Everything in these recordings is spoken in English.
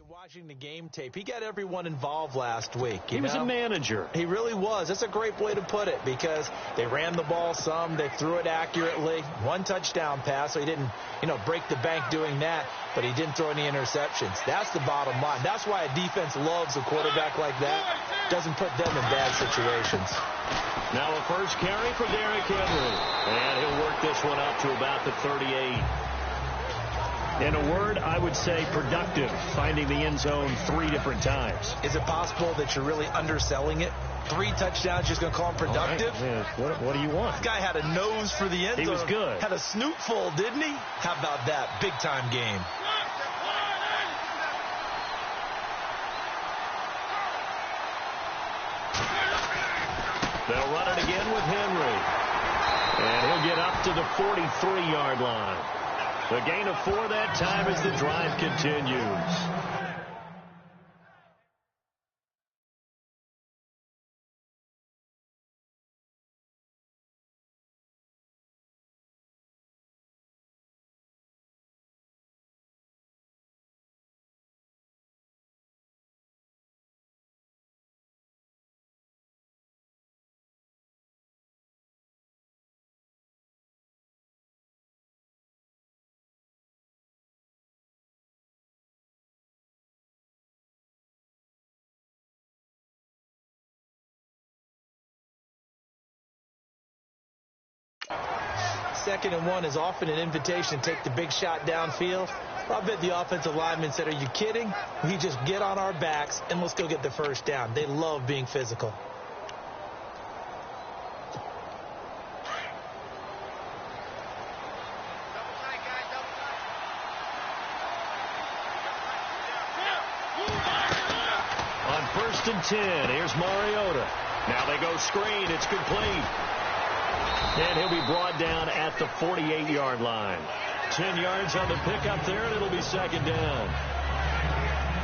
Watching the game tape, he got everyone involved last week. He was a manager. He really was. That's a great way to put it because they ran the ball some, they threw it accurately. One touchdown pass, so he didn't, break the bank doing that, but he didn't throw any interceptions. That's the bottom line. That's why a defense loves a quarterback like that. Doesn't put them in bad situations. Now a first carry for Derrick Henry, and he'll work this one out to about the 38. In a word, I would say productive, finding the end zone 3 different times. Is it possible that you're really underselling it? 3 touchdowns, just going to call him productive? Right. What do you want? This guy had a nose for the end zone. He was good. Had a snoot full, didn't he? How about that? Big-time game. They'll run it again with Henry. And he'll get up to the 43-yard line. The gain of 4 that time as the drive continues. Second and 1 is often an invitation to take the big shot downfield. Well, I bet the offensive lineman said, are you kidding? We just get on our backs and let's go get the first down. They love being physical. On 1st and 10, here's Mariota. Now they go screen. It's complete. And he'll be brought down at the 48-yard line. 10 yards on the pickup there, and it'll be second down.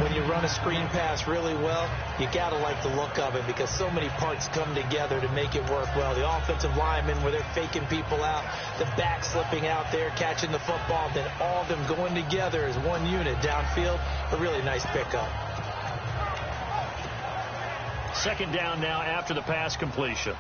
When you run a screen pass really well, you got to like the look of it because so many parts come together to make it work well. The offensive linemen, where they're faking people out, the back slipping out there, catching the football, then all of them going together as one unit downfield. A really nice pickup. Second down now after the pass completion.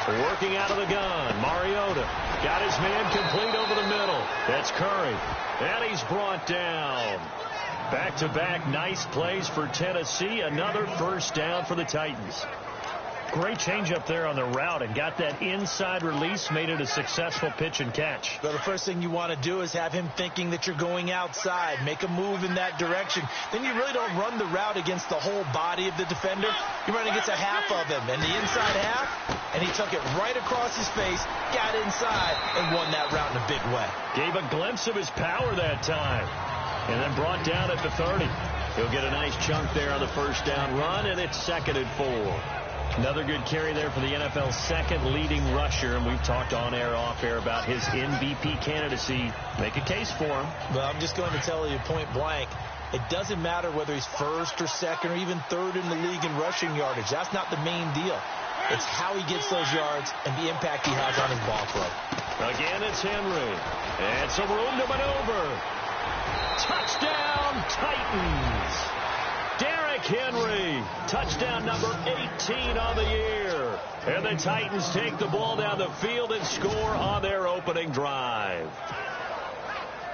Working out of the gun, Mariota got his man complete over the middle. That's Curry, and he's brought down. Back-to-back nice plays for Tennessee. Another first down for the Titans. Great change up there on the route and got that inside release, made it a successful pitch and catch. Well, the first thing you want to do is have him thinking that you're going outside, make a move in that direction. Then you really don't run the route against the whole body of the defender. You run against a half of him, and the inside half, and he took it right across his face, got inside, and won that route in a big way. Gave a glimpse of his power that time, and then brought down at the 30. He'll get a nice chunk there on the first down run, and it's 2nd and 4. Another good carry there for the NFL's second leading rusher, and we've talked on air, off air about his MVP candidacy. Make a case for him. Well, I'm just going to tell you point blank, it doesn't matter whether he's first or second or even third in the league in rushing yardage. That's not the main deal. It's how he gets those yards and the impact he has on his ball club. Again, it's Henry. And some room to maneuver. Touchdown, Titans. Derrick Henry, touchdown number 18 on the year. And the Titans take the ball down the field and score on their opening drive.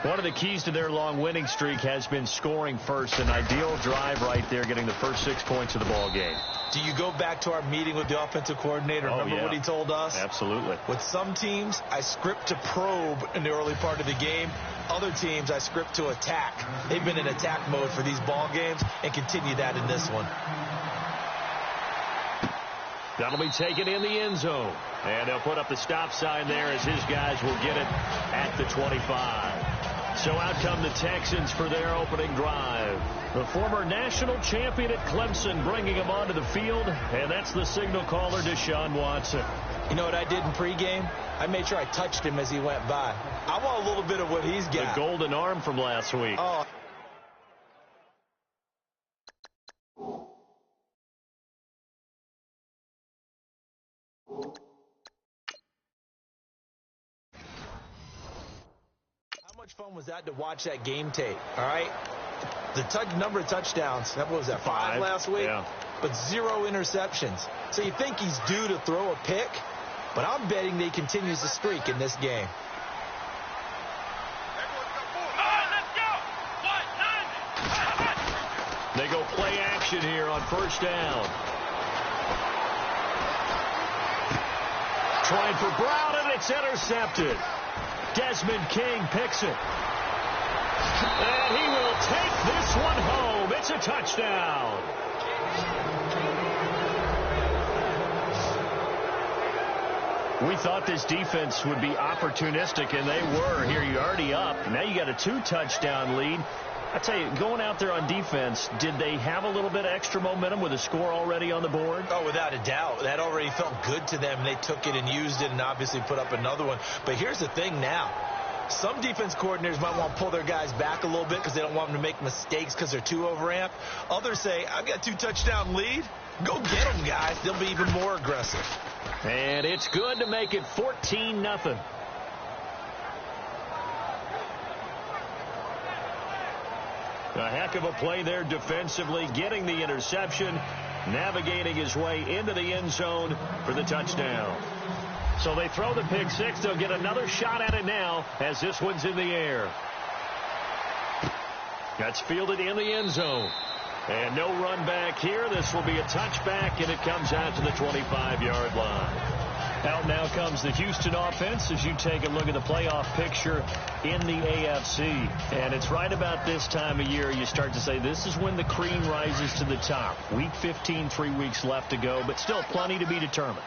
One of the keys to their long winning streak has been scoring first. An ideal drive right there, getting the first 6 points of the ball game. Do you go back to our meeting with the offensive coordinator? Remember what he told us? Absolutely. With some teams, I script to probe in the early part of the game. Other teams, I script to attack. They've been in attack mode for these ball games and continue that in this one. That'll be taken in the end zone. And they'll put up the stop sign there as his guys will get it at the 25. So out come the Texans for their opening drive. The former national champion at Clemson bringing him onto the field, and that's the signal caller, Deshaun Watson. You know what I did in pregame? I made sure I touched him as he went by. I want a little bit of what he's got. The golden arm from last week. Oh. fun was that to watch that game tape, all right? The number of touchdowns, what was that, 5 last week? Yeah. But 0 interceptions. So you think he's due to throw a pick, but I'm betting that he continues the streak in this game. They go play action here on first down. Trying for Brown, and it's intercepted. Desmond King picks it. And he will take this one home. It's a touchdown. We thought this defense would be opportunistic, and they were. Here you're already up. Now you got a 2-touchdown lead. I tell you, going out there on defense, did they have a little bit of extra momentum with a score already on the board? Oh, without a doubt. That already felt good to them. They took it and used it and obviously put up another one. But here's the thing now. Some defense coordinators might want to pull their guys back a little bit because they don't want them to make mistakes because they're too overamped. Others say, I've got a 2-touchdown lead. Go get them, guys. They'll be even more aggressive. And it's good to make it 14-0. A heck of a play there defensively, getting the interception, navigating his way into the end zone for the touchdown. So they throw the pick six. They'll get another shot at it now as this one's in the air. That's fielded in the end zone. And no run back here. This will be a touchback, and it comes out to the 25-yard line. Out now comes the Houston offense as you take a look at the playoff picture in the AFC. And it's right about this time of year you start to say this is when the cream rises to the top. Week 15, 3 weeks left to go, but still plenty to be determined.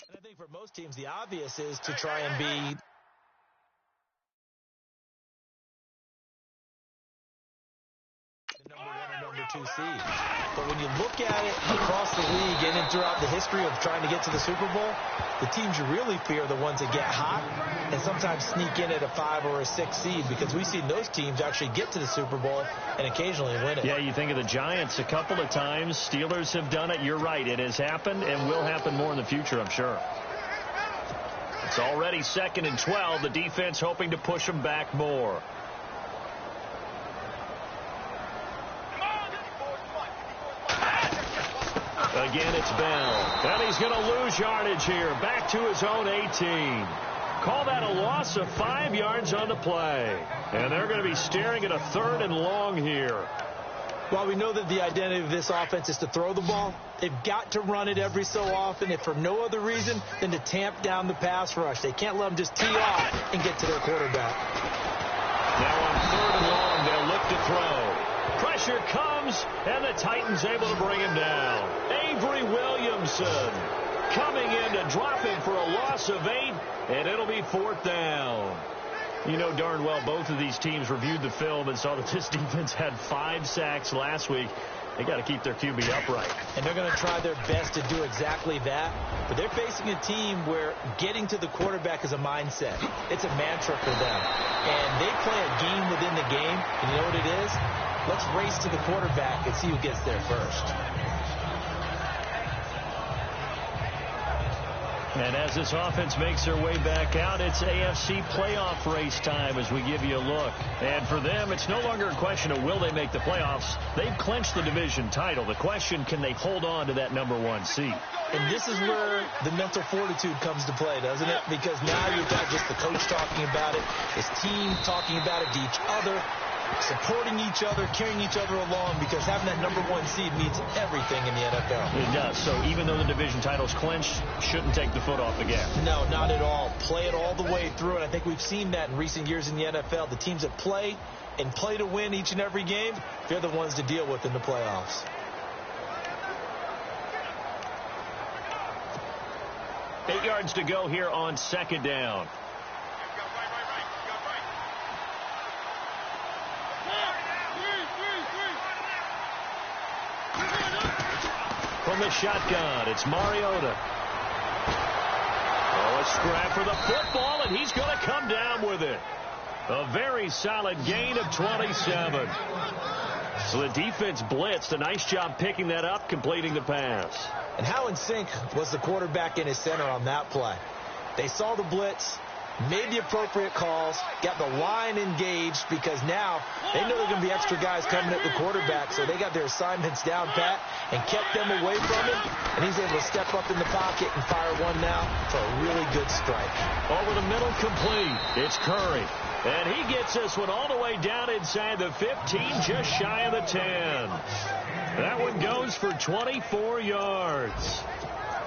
And I think for most teams, the obvious is to try and be the number 1 or number 2 seed. But when you look at it across the league and throughout the history of trying to get to the Super Bowl, the teams you really fear are the ones that get hot and sometimes sneak in at a 5 or a 6 seed, because we've seen those teams actually get to the Super Bowl and occasionally win it. Yeah, you think of the Giants a couple of times. Steelers have done it. You're right. It has happened and will happen more in the future, I'm sure. It's already 2nd and 12. The defense hoping to push them back more. Again, it's Bell. And he's going to lose yardage here. Back to his own 18. Call that a loss of 5 yards on the play. And they're going to be staring at a 3rd and long here. While we know that the identity of this offense is to throw the ball, they've got to run it every so often, if for no other reason than to tamp down the pass rush. They can't let them just tee off and get to their quarterback. Now on 3rd and long, they'll look to throw. Pressure comes, and the Titans able to bring him down. Avery Williamson coming in to drop him for a loss of 8, and it'll be 4th down. You know darn well both of these teams reviewed the film and saw that this defense had 5 sacks last week. They got to keep their QB upright. And they're going to try their best to do exactly that. But they're facing a team where getting to the quarterback is a mindset. It's a mantra for them. And they play a game within the game. And you know what it is? Let's race to the quarterback and see who gets there first. And as this offense makes their way back out, it's AFC playoff race time as we give you a look. And for them, it's no longer a question of will they make the playoffs. They've clinched the division title. The question, can they hold on to that #1 seed? And this is where the mental fortitude comes to play, doesn't it? Because now you've got just the coach talking about it, his team talking about it to each other, supporting each other, carrying each other along, because having that #1 seed means everything in the NFL. It does. So even though the division title's clinched, shouldn't take the foot off the gas. No, not at all. Play it all the way through, and I think we've seen that in recent years in the NFL. The teams that play and play to win each and every game, they're the ones to deal with in the playoffs. Eight yards to go here on second down. From the shotgun, it's Mariota. Oh, a scrap for the football, and he's going to come down with it. A very solid gain of 27. So the defense blitzed. A nice job picking that up, completing the pass. And how in sync was the quarterback in his center on that play? They saw the blitz, made the appropriate calls, got the line engaged, because now they know there are going to be extra guys coming at the quarterback, so they got their assignments down pat and kept them away from him, and he's able to step up in the pocket and fire one now for a really good strike. Over the middle, complete. It's Curry. And he gets this one all the way down inside the 15, just shy of the 10. That one goes for 24 yards.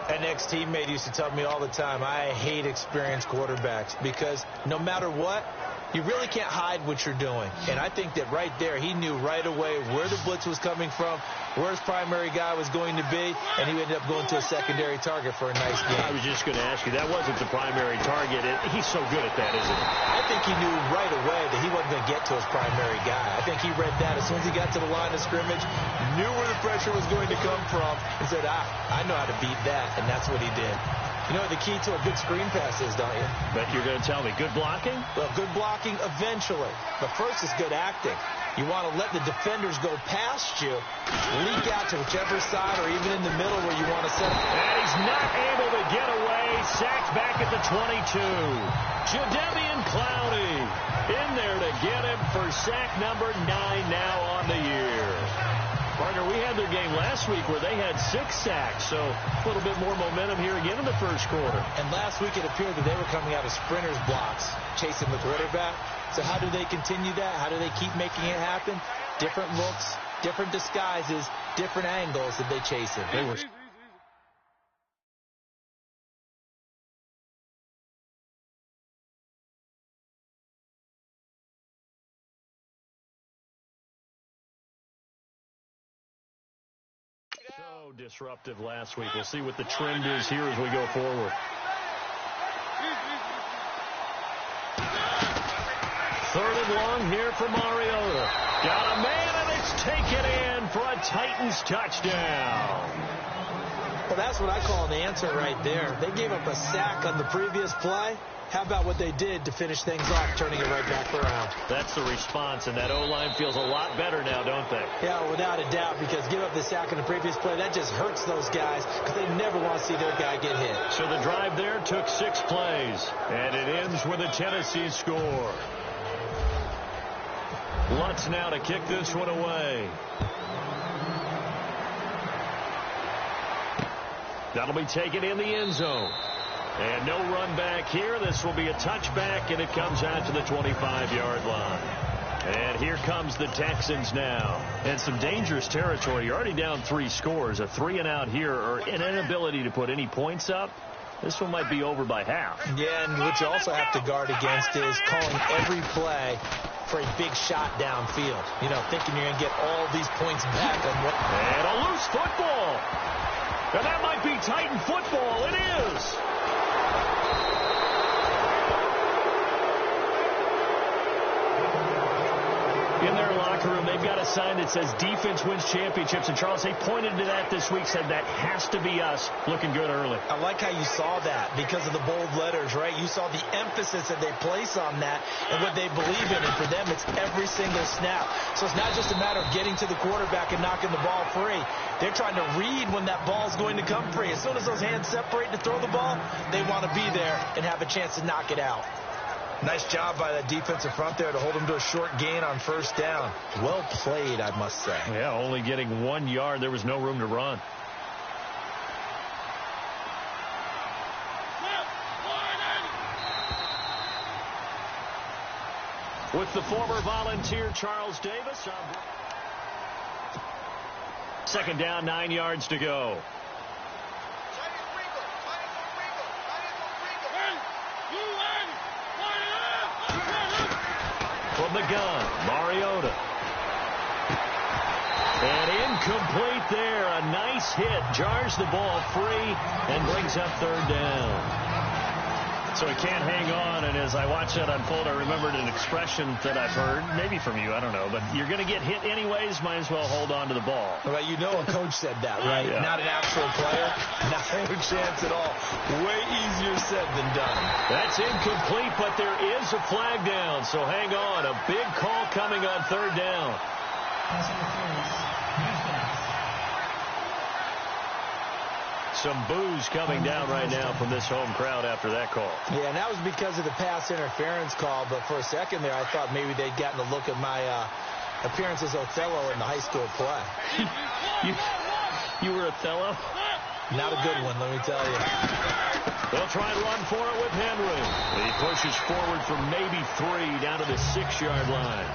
An ex-teammate used to tell me all the time, I hate experienced quarterbacks, because no matter what, you really can't hide what you're doing. And I think that right there, he knew right away where the blitz was coming from, where his primary guy was going to be, and he ended up going to a secondary target for a nice game. I was just going to ask you, that wasn't the primary target. He's so good at that, isn't he? I think he knew right away that he wasn't going to get to his primary guy. I think he read that as soon as he got to the line of scrimmage, knew where the pressure was going to come from, and said, I know how to beat that, and that's what he did. You know what the key to a good screen pass is, don't you? But you're going to tell me, good blocking? Well, good blocking eventually. But first is good acting. You want to let the defenders go past you, leak out to whichever side or even in the middle where you want to set up. And he's not able to get away. Sacked back at the 22. Jadeveon Clowney in there to get him for sack number 9 now on the year. Partner, we had their game last week where they had 6 sacks, so a little bit more momentum here again in the first quarter. And last week it appeared that they were coming out of sprinters blocks, chasing the quarterback. So how do they continue that? How do they keep making it happen? Different looks, different disguises, different angles that they chase it. They were... So disruptive last week. We'll see what the trend is here as we go forward. Third and long here for Mariota. Got a man, and it's taken in for a Titans touchdown. Well, that's what I call an answer right there. They gave up a sack on the previous play. How about what they did to finish things off, turning it right back around? That's the response, and that O-line feels a lot better now, don't they? Yeah, without a doubt, because give up the sack in the previous play, that just hurts those guys because they never want to see their guy get hit. So the drive there took 6 plays, and it ends with a Tennessee score. Lutz now to kick this one away. That'll be taken in the end zone. And no run back here. This will be a touchback, and it comes out to the 25-yard line. And here comes the Texans now. And some dangerous territory. You're already down 3 scores. A 3-and-out here, or an inability to put any points up. This one might be over by half. Yeah, and what you also have to guard against is calling every play for a big shot downfield. You know, thinking you're going to get all these points back on what... And a loose football. And that might be Titan football. It is. In their locker room, they've got a sign that says defense wins championships. And, Charles, they pointed to that this week, said that has to be us. Looking good early. I like how you saw that because of the bold letters, right? You saw the emphasis that they place on that and what they believe in. And for them, it's every single snap. So it's not just a matter of getting to the quarterback and knocking the ball free. They're trying to read when that ball is going to come free. As soon as those hands separate to throw the ball, they want to be there and have a chance to knock it out. Nice job by that defensive front there to hold them to a short gain on first down. Well played, I must say. Yeah, only getting 1 yard. There was no room to run. With the former Volunteer Charles Davis. Second down, 9 yards to go. From the gun, Mariota. And incomplete there. A nice hit. Jars the ball free and brings up third down. So he can't hang on, and as I watched that unfold, I remembered an expression that I've heard, maybe from you, I don't know, but you're going to get hit anyways, might as well hold on to the ball. Well, you know a coach said that, right? Yeah. Not an actual player. Not a chance at all. Way easier said than done. That's incomplete, but there is a flag down, so hang on. A big call coming on third down. Some boos coming down right now from this home crowd after that call. Yeah, and that was because of the pass interference call. But for a second there, I thought maybe they'd gotten a look at my appearance as Othello in the high school play. You were Othello? Not a good one, let me tell you. They'll try and run for it with Henry. He pushes forward for maybe 3 down to the 6-yard line.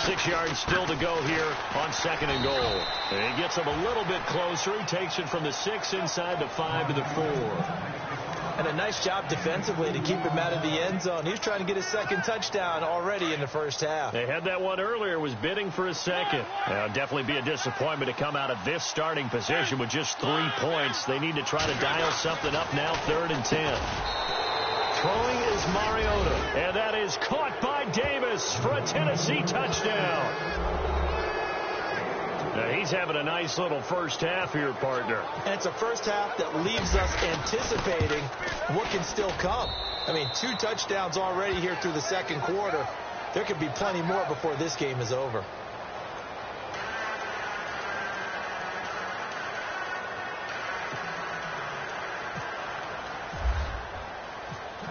6 yards still to go here on second and goal. And he gets him a little bit closer. He takes it from the 6 inside the 5 to the 4. And a nice job defensively to keep him out of the end zone. He's trying to get his second touchdown already in the first half. They had that one earlier, was bidding for a second. Now, definitely be a disappointment to come out of this starting position with just 3 points. They need to try to dial something up now, 3rd and 10. Throwing is Mariota, and that is caught by Davis for a Tennessee touchdown. Now, he's having a nice little first half here, partner. And it's a first half that leaves us anticipating what can still come. I mean, 2 touchdowns already here through the second quarter. There could be plenty more before this game is over.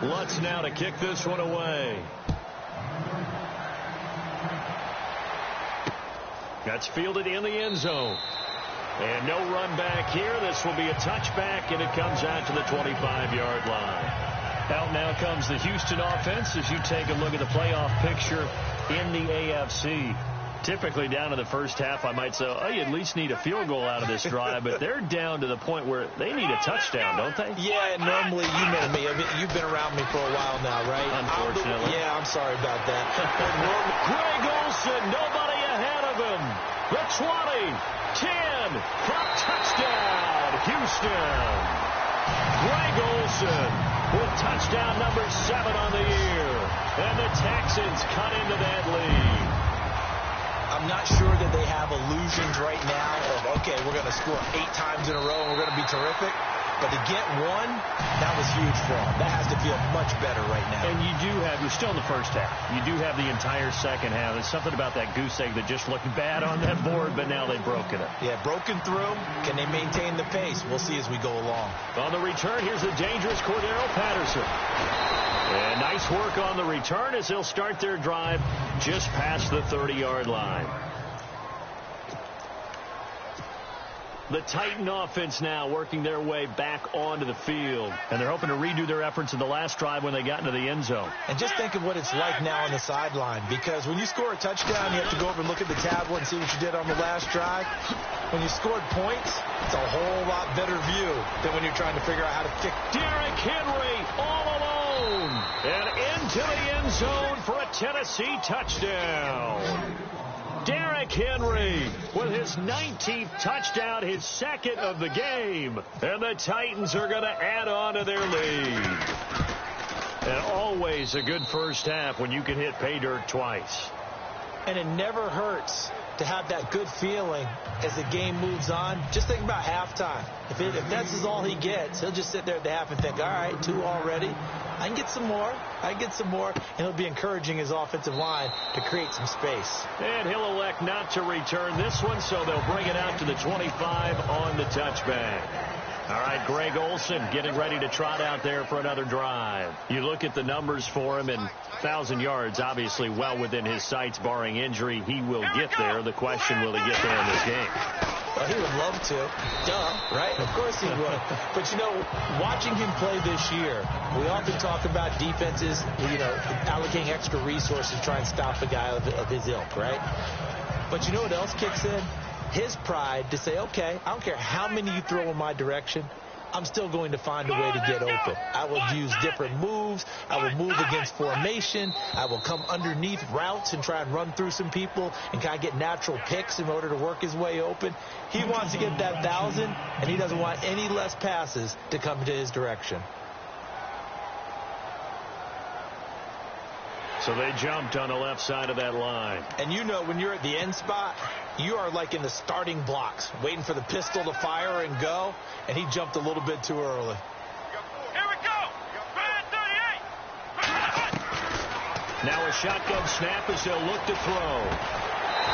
Lutz now to kick this one away. That's fielded in the end zone. And no run back here. This will be a touchback, and it comes out to the 25-yard line. Out now comes the Houston offense as you take a look at the playoff picture in the AFC. Typically down in the first half, I might say, oh, you at least need a field goal out of this drive, but they're down to the point where they need a touchdown, don't they? Yeah, normally, you know me. I mean, you've been around me for a while now, right? Unfortunately. Yeah, I'm sorry about that. Greg Olsen, nobody ahead of him. The 20, 10, for touchdown, Houston. Greg Olsen with touchdown number 7 on the year. And the Texans cut into that lead. I'm not sure that they have illusions right now of, okay, we're going to score 8 times in a row and we're going to be terrific. But to get 1, that was huge for them. That has to feel much better right now. And you do have, you're still in the first half. You do have the entire second half. There's something about that goose egg that just looked bad on that board, but now they've broken it. Yeah, broken through. Can they maintain the pace? We'll see as we go along. On the return, here's the dangerous Cordero Patterson. And nice work on the return as they'll start their drive just past the 30-yard line. The Titan offense now working their way back onto the field. And they're hoping to redo their efforts in the last drive when they got into the end zone. And just think of what it's like now on the sideline. Because when you score a touchdown, you have to go over and look at the tablet and see what you did on the last drive. when you scored points, it's a whole lot better view than when you're trying to figure out how to fix. Derrick Henry all alone and into the end zone for a Tennessee touchdown. Derrick Henry with his 19th touchdown, his second of the game. And the Titans are going to add on to their lead. And always a good first half when you can hit pay dirt twice. And it never hurts to have that good feeling as the game moves on. Just think about halftime. If that's all he gets, he'll just sit there at the half and think, all right, 2 already. I can get some more. And he'll be encouraging his offensive line to create some space. And he'll elect not to return this one, so they'll bring it out to the 25 on the touchback. All right, Greg Olsen getting ready to trot out there for another drive. You look at the numbers for him, and 1,000 yards, obviously well within his sights, barring injury. He will get there. The question, will he get there in this game? Well, he would love to. Duh, right? Of course he would. But, you know, watching him play this year, we often talk about defenses, allocating extra resources to try and stop a guy of his ilk, right? But you know what else kicks in? His pride to say, okay, I don't care how many you throw in my direction, I'm still going to find a way to get open. I will use different moves. I will move against formation. I will come underneath routes and try and run through some people and kind of get natural picks in order to work his way open. He wants to get that 1,000, and he doesn't want any less passes to come to his direction. So they jumped on the left side of that line. And you know when you're at the end spot, you are like in the starting blocks, waiting for the pistol to fire and go, and he jumped a little bit too early. Here we go! 38! Now a shotgun snap as they'll look to throw.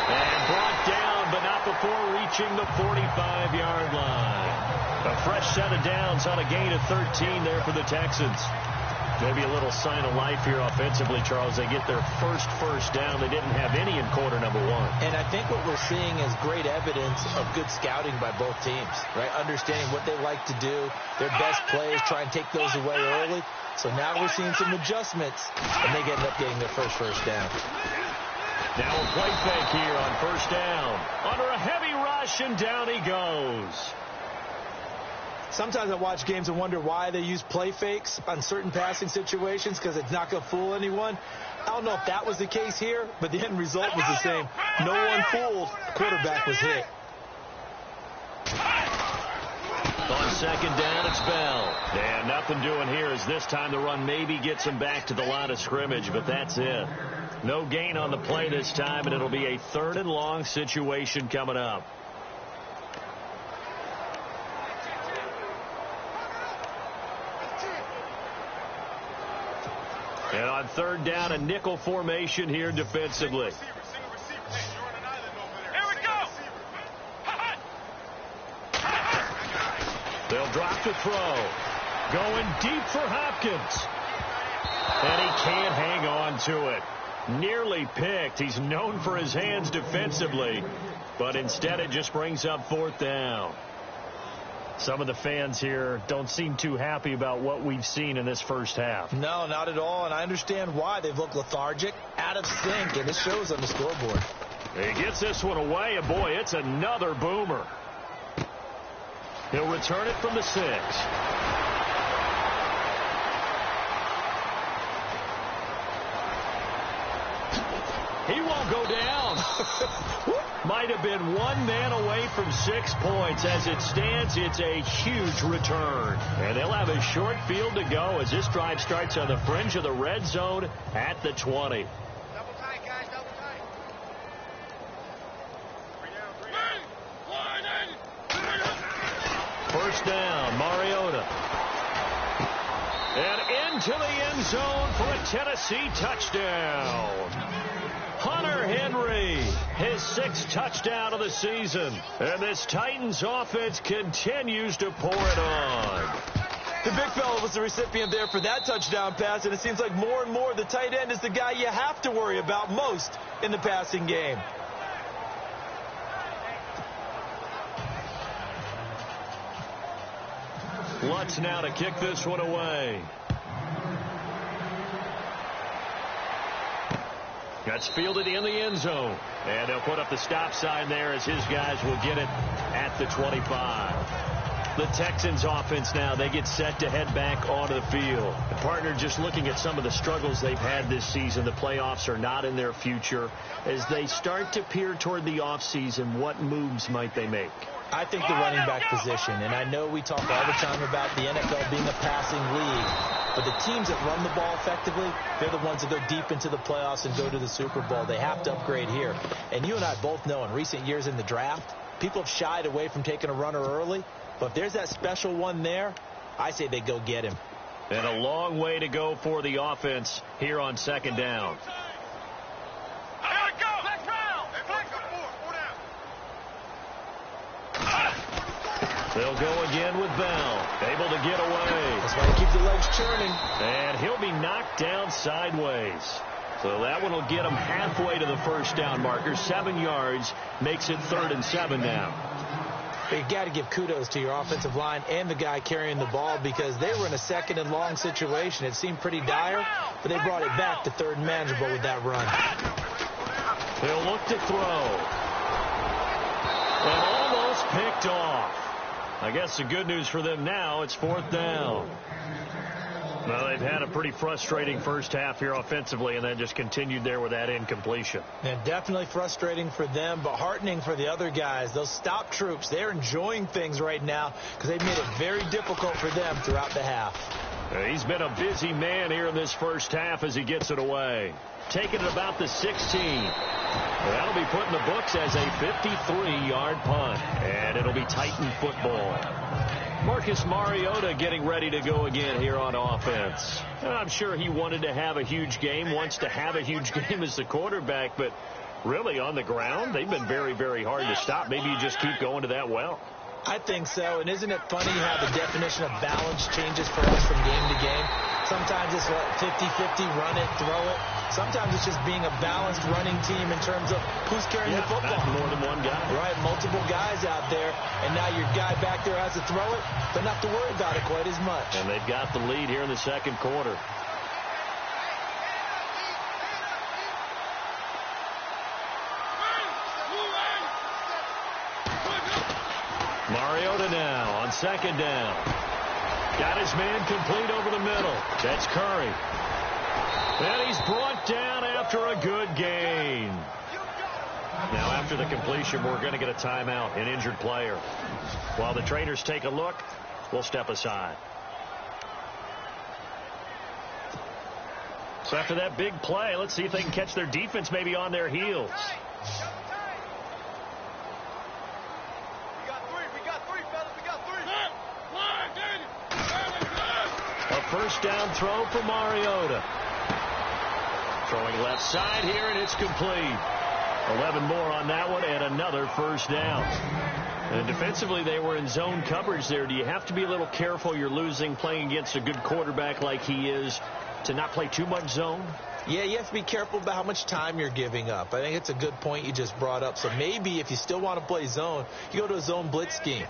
And brought down, but not before reaching the 45-yard line. A fresh set of downs on a gain of 13 there for the Texans. Maybe a little sign of life here offensively, Charles. They get their first down. They didn't have any in quarter number 1. And I think what we're seeing is great evidence of good scouting by both teams, right? Understanding what they like to do, their best plays, try and take those away early. So now we're seeing some adjustments, and they end up getting their first down. Now a play fake here on first down. Under a heavy rush, and down he goes. Sometimes I watch games and wonder why they use play fakes on certain passing situations, because it's not going to fool anyone. I don't know if that was the case here, but the end result was the same. No one fooled. The quarterback was hit. On second down, it's Bell. And nothing doing here as this time the run maybe gets him back to the line of scrimmage, but that's it. No gain on the play this time, and it'll be a 3rd and long situation coming up. And on 3rd down, a nickel formation here defensively. Here we go! They'll drop the throw. Going deep for Hopkins. And he can't hang on to it. Nearly picked. He's known for his hands defensively, but instead it just brings up 4th down. Some of the fans here don't seem too happy about what we've seen in this first half. No, not at all, and I understand why. They've looked lethargic, out of sync, and it shows on the scoreboard. He gets this one away, and boy, it's another boomer. He'll return it from the 6. He won't go down. Might have been one man away from 6 points. As it stands, it's a huge return. And they'll have a short field to go as this drive starts on the fringe of the red zone at the 20. Double tight, guys, double tight. 3 down. First down, Mariota. And into the end zone for a Tennessee touchdown. Hunter Henry, his 6th touchdown of the season. And this Titans offense continues to pour it on. The big fella was the recipient there for that touchdown pass, and it seems like more and more the tight end is the guy you have to worry about most in the passing game. Lutz now to kick this one away. That's fielded in the end zone. And they'll put up the stop sign there as his guys will get it at the 25. The Texans offense now, they get set to head back onto the field. The partner, just looking at some of the struggles they've had this season, the playoffs are not in their future. As they start to peer toward the offseason, what moves might they make? I think the running back position, and I know we talk all the time about the NFL being a passing league, but the teams that run the ball effectively, they're the ones that go deep into the playoffs and go to the Super Bowl. They have to upgrade here. And you and I both know in recent years in the draft, people have shied away from taking a runner early, but if there's that special one there, I say they go get him. And a long way to go for the offense here on second down. They'll go again with Bell. Able to get away. That's why he keeps the legs churning. And he'll be knocked down sideways. So that one will get him halfway to the first down marker. 7 yards makes it 3rd and 7 now. You got to give kudos to your offensive line and the guy carrying the ball because they were in a 2nd and long situation. It seemed pretty dire, but they brought it back to 3rd and manageable with that run. They'll look to throw. And almost picked off. I guess the good news for them now, it's 4th down. Well, they've had a pretty frustrating first half here offensively, and then just continued there with that incompletion. And definitely frustrating for them, but heartening for the other guys. Those stop troops, they're enjoying things right now because they've made it very difficult for them throughout the half. He's been a busy man here in this first half as he gets it away. Taking it about the 16. That'll be put in the books as a 53-yard punt. And it'll be Titan football. Marcus Mariota getting ready to go again here on offense. And I'm sure he wanted to have a huge game, wants to have a huge game as the quarterback, but really on the ground, they've been very, very hard to stop. Maybe you just keep going to that well. I think so, and isn't it funny how the definition of balance changes for us from game to game? Sometimes it's 50-50, run it, throw it. Sometimes it's just being a balanced running team in terms of who's carrying the football. More than one guy. Right, multiple guys out there, and now your guy back there has to throw it. Don't have to worry about it quite as much. And they've got the lead here in the second quarter. Mariota now on second down. Got his man complete over the middle. That's Curry. And he's brought down after a good gain. Now after the completion, we're going to get a timeout, an injured player. While the trainers take a look, we'll step aside. So after that big play, let's see if they can catch their defense maybe on their heels. A first down throw for Mariota. Throwing left side here, and it's complete. 11 more on that one, and another first down. And defensively, they were in zone coverage there. Do you have to be a little careful? You're losing, playing against a good quarterback like he is, to not play too much zone? Yeah, you have to be careful about how much time you're giving up. I think it's a good point you just brought up. So maybe if you still want to play zone, you go to a zone blitz scheme.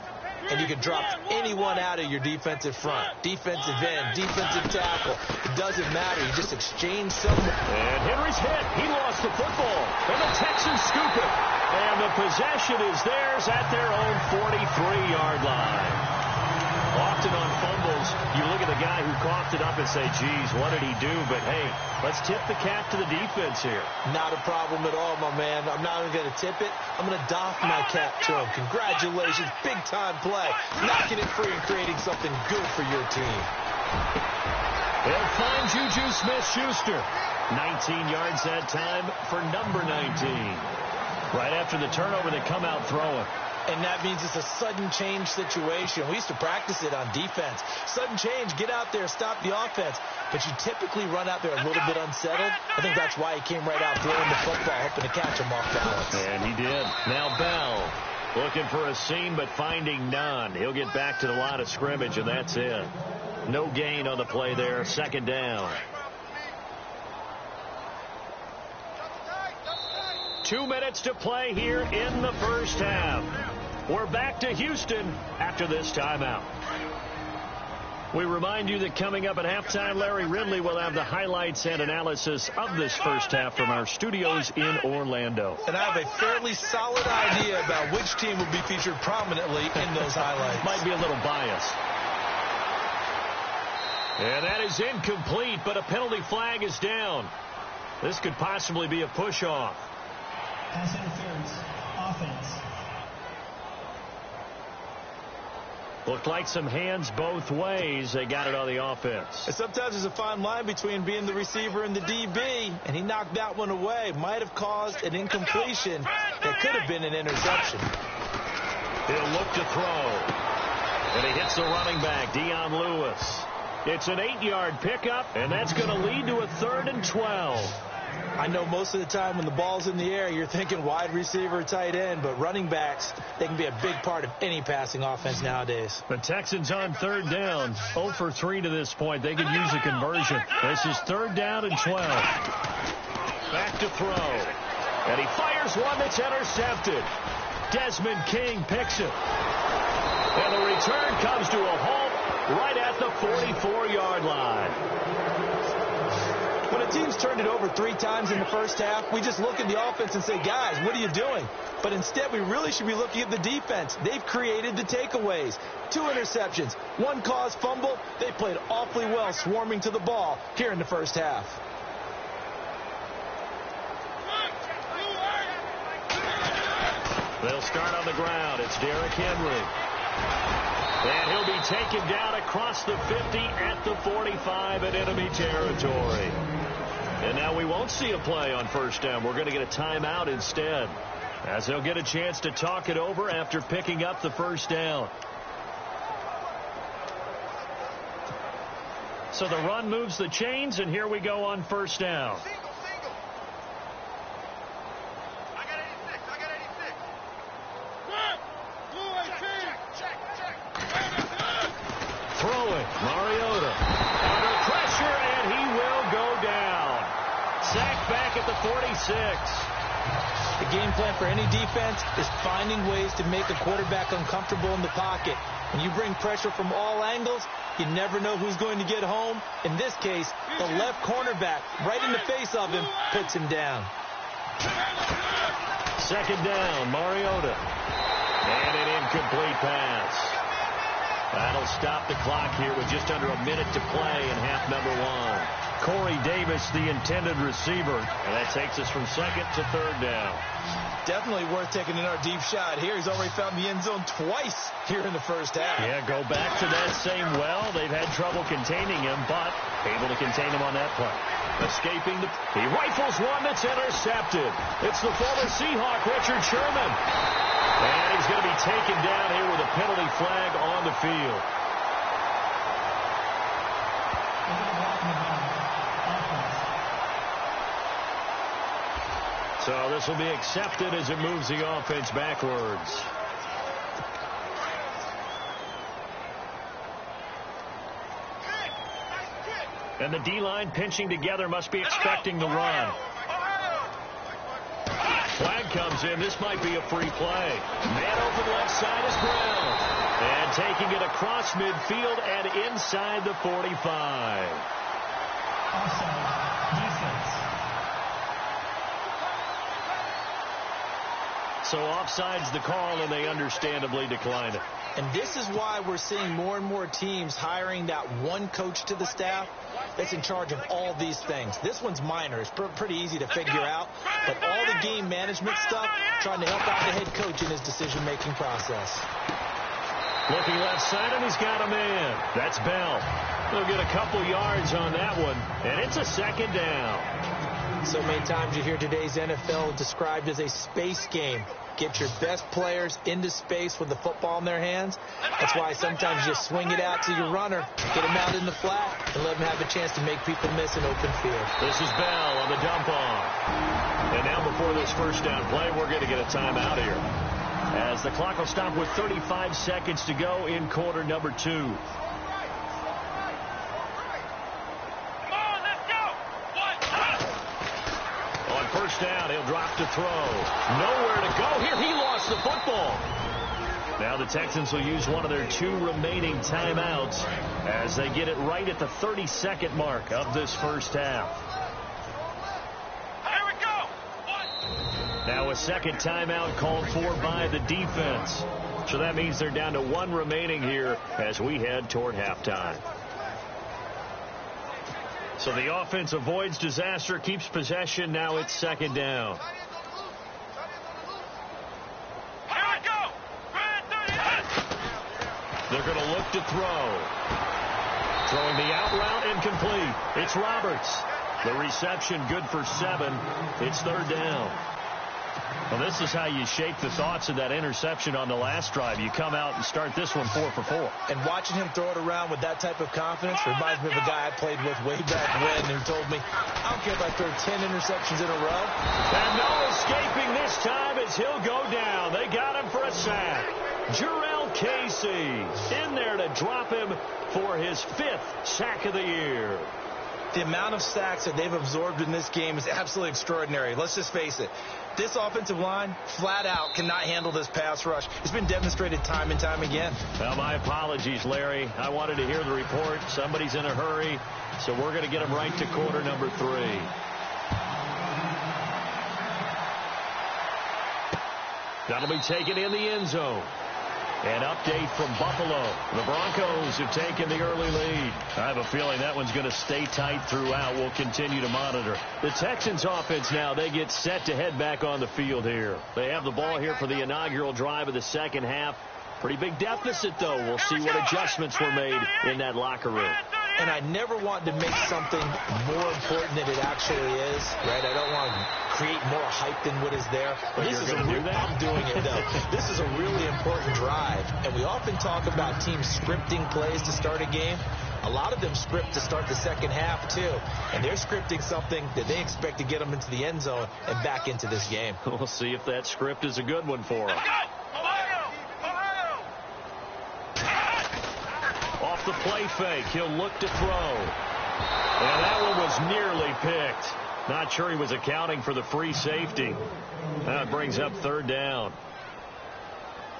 And you can drop anyone out of your defensive front. Defensive end, defensive tackle. It doesn't matter. You just exchange someone. And Henry's hit. He lost the football. And the Texans scoop it. And the possession is theirs at their own 43-yard line. Often on fumbles, you look at the guy who coughed it up and say, geez, what did he do? But, hey, let's tip the cap to the defense here. Not a problem at all, my man. I'm not even going to tip it. I'm going to doff my cap to him. Congratulations. Big-time play. Knocking it free and creating something good for your team. They'll find Juju Smith-Schuster. 19 yards that time for number 19. Right after the turnover, they come out throwing. And that means it's a sudden change situation. We used to practice it on defense. Sudden change, get out there, stop the offense. But you typically run out there a little bit unsettled. I think that's why he came right out throwing the football, hoping to catch him off balance. And he did. Now Bell looking for a seam, but finding none. He'll get back to the line of scrimmage, and that's it. No gain on the play there. Second down. 2 minutes to play here in the first half. We're back to Houston after this timeout. We remind you that coming up at halftime, Larry Ridley will have the highlights and analysis of this first half from our studios in Orlando. And I have a fairly solid idea about which team will be featured prominently in those highlights. Might be a little biased. And that is incomplete, but a penalty flag is down. This could possibly be a push-off. Pass interference. Offense. Looked like some hands both ways. They got it on the offense. And sometimes there's a fine line between being the receiver and the DB, and he knocked that one away. Might have caused an incompletion that could have been an interception. He'll look to throw. And he hits the running back, Dion Lewis. It's an 8-yard pickup, and that's going to lead to a 3rd and 12. I know most of the time when the ball's in the air, you're thinking wide receiver, tight end, but running backs, they can be a big part of any passing offense nowadays. The Texans on 3rd down, 0 for 3 to this point. They could use a conversion. This is 3rd down and 12. Back to throw. And he fires one that's intercepted. Desmond King picks it. And the return comes to a halt right at the 44-yard line. When a team's turned it over 3 times in the first half, we just look at the offense and say, guys, what are you doing? But instead, we really should be looking at the defense. They've created the takeaways. 2 interceptions, 1 caused fumble. They played awfully well swarming to the ball here in the first half. They'll start on the ground. It's Derrick Henry. And he'll be taken down across the 50 at the 45 in enemy territory. And now we won't see a play on 1st down. We're going to get a timeout instead, as they'll get a chance to talk it over after picking up the 1st down. So the run moves the chains, and here we go on 1st down. Mariota under pressure, and he will go down. Sacked back at the 46. The game plan for any defense is finding ways to make a quarterback uncomfortable in the pocket. When you bring pressure from all angles, you never know who's going to get home. In this case, the left cornerback, right in the face of him, puts him down. 2nd down, Mariota. And an incomplete pass. That'll stop the clock here with just under a minute to play in half number 1. Corey Davis, the intended receiver. And that takes us from 2nd to 3rd down. Definitely worth taking in our deep shot here. He's already found the end zone twice here in the first half. Yeah, go back to that same well. They've had trouble containing him, but able to contain him on that play. Escaping he rifles one that's intercepted. It's the former Seahawk, Richard Sherman. And he's going to be taken down here with a penalty flag on the field. So this will be accepted as it moves the offense backwards. And the D-line pinching together must be expecting the run. Flag comes in. This might be a free play. Man open left side is Brown. And taking it across midfield and inside the 45. Offside. Defense. So offside's the call, and they understandably decline it. And this is why we're seeing more and more teams hiring that one coach to the staff that's in charge of all these things. This one's minor. It's pretty easy to figure out. But all the game management stuff, trying to help out the head coach in his decision-making process. Looking left side, and he's got a man. That's Bell. He'll get a couple yards on that one, and it's a 2nd down. So many times you hear today's NFL described as a space game. Get your best players into space with the football in their hands. That's why sometimes you swing it out to your runner, get him out in the flat, and let him have a chance to make people miss an open field. This is Bell on the dump off. And now before this 1st down play, we're going to get a timeout here, as the clock will stop with 35 seconds to go in quarter number 2. On 1st down, he'll drop to throw. Nowhere to go here. He lost the football. Now the Texans will use one of their 2 remaining timeouts as they get it right at the 32nd mark of this first half. Here we go. Now a second timeout called for by the defense. So that means they're down to 1 remaining here as we head toward halftime. So the offense avoids disaster, keeps possession. Now it's second down. They're going to look to throw. Throwing the out route incomplete. It's Roberts. The reception good for 7. It's third down. Well, this is how you shape the thoughts of that interception on the last drive. You come out and start this one 4 for 4. And watching him throw it around with that type of confidence reminds me of a guy I played with way back when who told me, I don't care if I throw 10 interceptions in a row. And no escaping this time as he'll go down. They got him for a sack. Jarrell Casey in there to drop him for his 5th sack of the year. The amount of sacks that they've absorbed in this game is absolutely extraordinary. Let's just face it. This offensive line, flat out, cannot handle this pass rush. It's been demonstrated time and time again. Well, my apologies, Larry. I wanted to hear the report. Somebody's in a hurry, so we're going to get him right to quarter number 3. That'll be taken in the end zone. An update from Buffalo. The Broncos have taken the early lead. I have a feeling that one's going to stay tight throughout. We'll continue to monitor. The Texans offense now, they get set to head back on the field here. They have the ball here for the inaugural drive of the second half. Pretty big deficit, though. We'll see what adjustments were made in that locker room. And I never want to make something more important than it actually is, right? I don't want to create more hype than what is there. But this you're is going to do that? I'm doing it, though. This is a really important drive. And we often talk about teams scripting plays to start a game. A lot of them script to start the second half, too. And they're scripting something that they expect to get them into the end zone and back into this game. We'll see if that script is a good one for them. Off the play fake, he'll look to throw. And that one was nearly picked. Not sure he was accounting for the free safety. That brings up third down.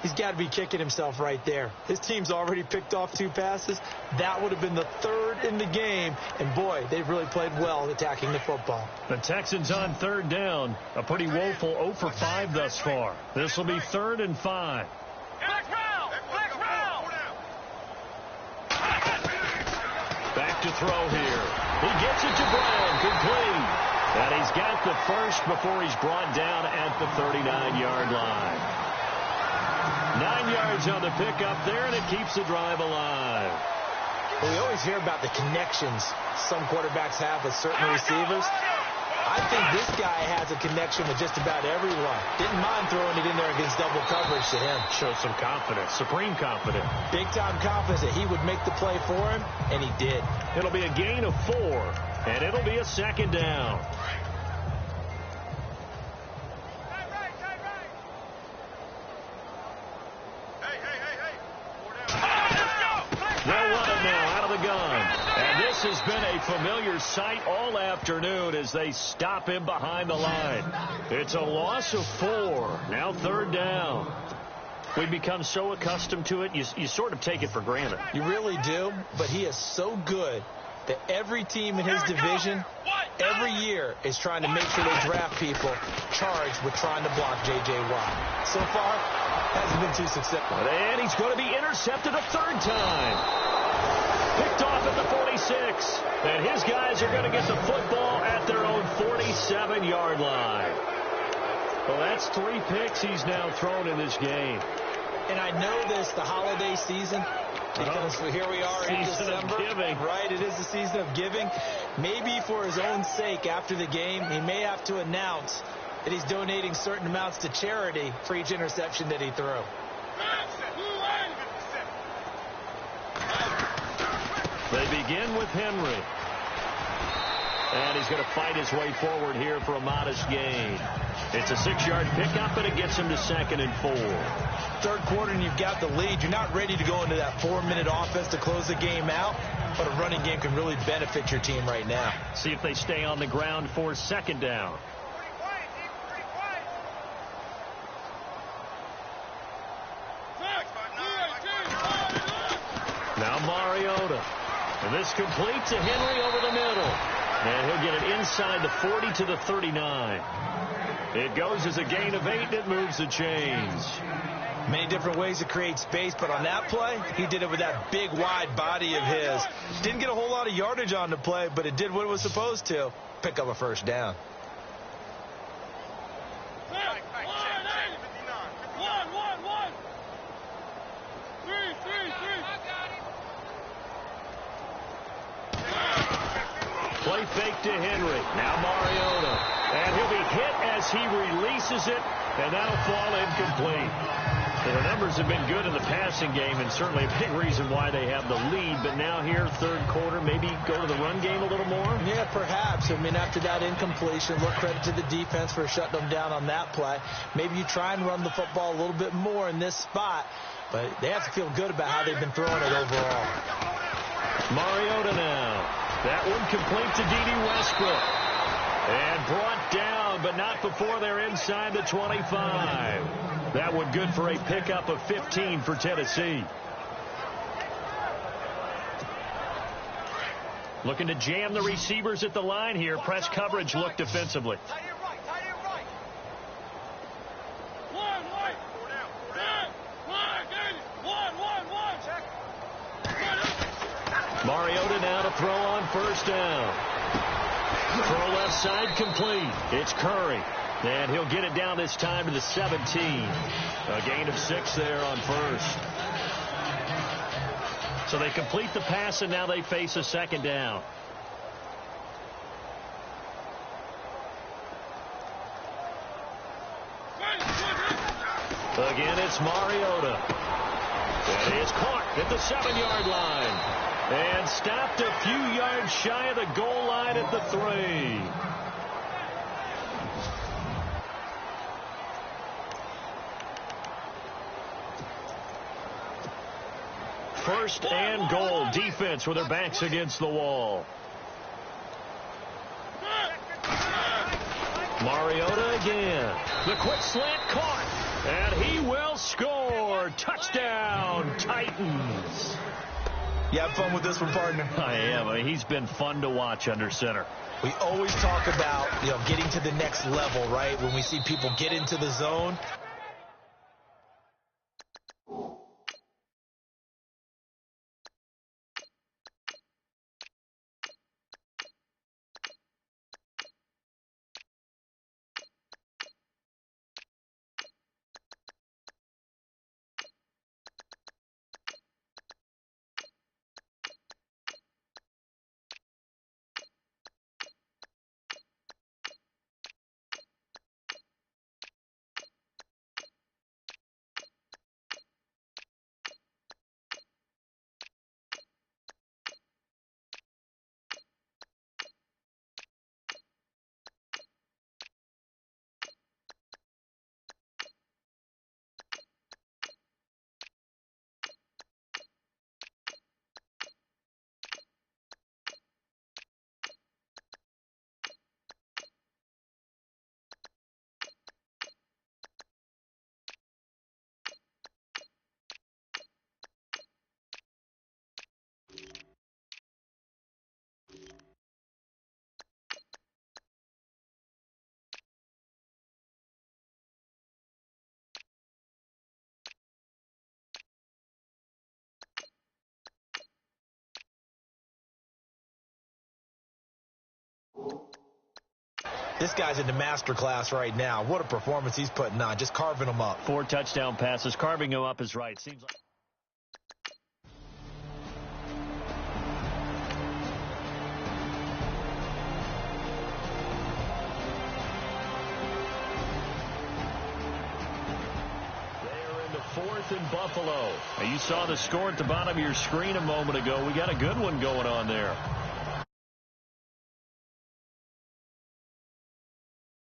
He's got to be kicking himself right there. His team's already picked off 2 passes. That would have been the 3rd in the game. And, boy, they've really played well attacking the football. The Texans on third down. A pretty woeful 0 for 5 thus far. This will be 3rd and 5. Back to throw here. He gets it to Brown, complete. And he's got the first before he's brought down at the 39-yard line. 9 yards on the pickup there, and it keeps the drive alive. Well, we always hear about the connections some quarterbacks have with certain receivers. I think this guy has a connection with just about everyone. Didn't mind throwing it in there against double coverage to him. Showed some confidence, supreme confidence. Big-time confidence that he would make the play for him, and he did. It'll be a gain of 4, and it'll be a second down. They'll run it now out of the gun. And this has been a familiar sight all afternoon as they stop him behind the line. It's a loss of 4. Now third down. We've become so accustomed to it, you sort of take it for granted. You really do, but he is so good that every team in his division every year is trying to make sure they draft people charged with trying to block J.J. Watt. So far, hasn't been too successful. And he's going to be intercepted a 3rd time. Picked off at the 46. And his guys are going to get the football at their own 47-yard line. Well, that's 3 picks he's now thrown in this game. And I know this, the holiday season, because here we are in December. Right, it is the season of giving. Maybe for his own sake after the game, he may have to announce that he's donating certain amounts to charity for each interception that he threw. They begin with Henry. And he's going to fight his way forward here for a modest gain. It's a 6-yard pickup, and it gets him to 2nd and 4. Third quarter, and you've got the lead. You're not ready to go into that 4-minute offense to close the game out, but a running game can really benefit your team right now. See if they stay on the ground for 2nd down. Now Mariota. And this complete to Henry over the middle. And he'll get it inside the 40 to the 39. It goes as a gain of 8, and it moves the chains. Many different ways to create space, but on that play, he did it with that big, wide body of his. Didn't get a whole lot of yardage on the play, but it did what it was supposed to. Pick up a first down. Play fake to Henry. Now Mariota. And he'll be hit as he releases it, and that'll fall incomplete. So the numbers have been good in the passing game, and certainly a big reason why they have the lead. But now here, third quarter, maybe go to the run game a little more? Yeah, perhaps. I mean, after that incompletion, look, credit to the defense for shutting them down on that play. Maybe you try and run the football a little bit more in this spot, but they have to feel good about how they've been throwing it overall. Mariota now. That one complete to D.D. Westbrook. And brought down, but not before they're inside the 25. That one good for a pickup of 15 for Tennessee. Looking to jam the receivers at the line here. Press coverage look defensively. Mariota now to throw on first down. Throw left side complete. It's Curry. And he'll get it down this time to the 17. A gain of 6 there on first. So they complete the pass, and now they face a second down. Again, it's Mariota. And he is caught at the 7-yard line. And stopped a few yards shy of the goal line at the 3. First and goal. Defense with their backs against the wall. Mariota again. The quick slant caught. And he will score. Touchdown, Titans. You have fun with this one, partner? I am. I mean, he's been fun to watch under center. We always talk about, getting to the next level, right? When we see people get into the zone. This guy's in the master class right now. What a performance he's putting on, just carving them up. 4 touchdown passes. Carving him up is right. Seems like... Fourth in Buffalo. Now you saw the score at the bottom of your screen a moment ago. We got a good one going on there.